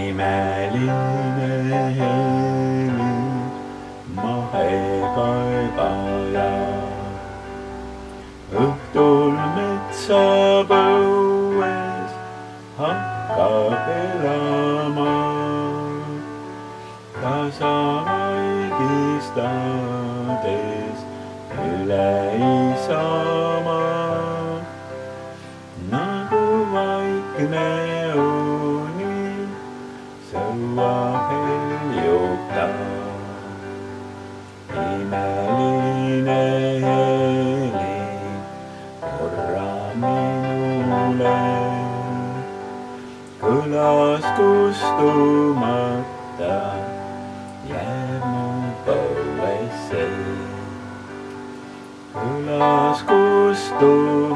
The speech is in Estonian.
imeline heli mahekaebaja. Õhtul metsapõues hakkab elama, tasa vaigistades üle isamaa. Nagu vaikne uni sõua heljub ta, imeline heli korra minule kõlas kustumata, jääb mu põues see. Kõlas kustumata.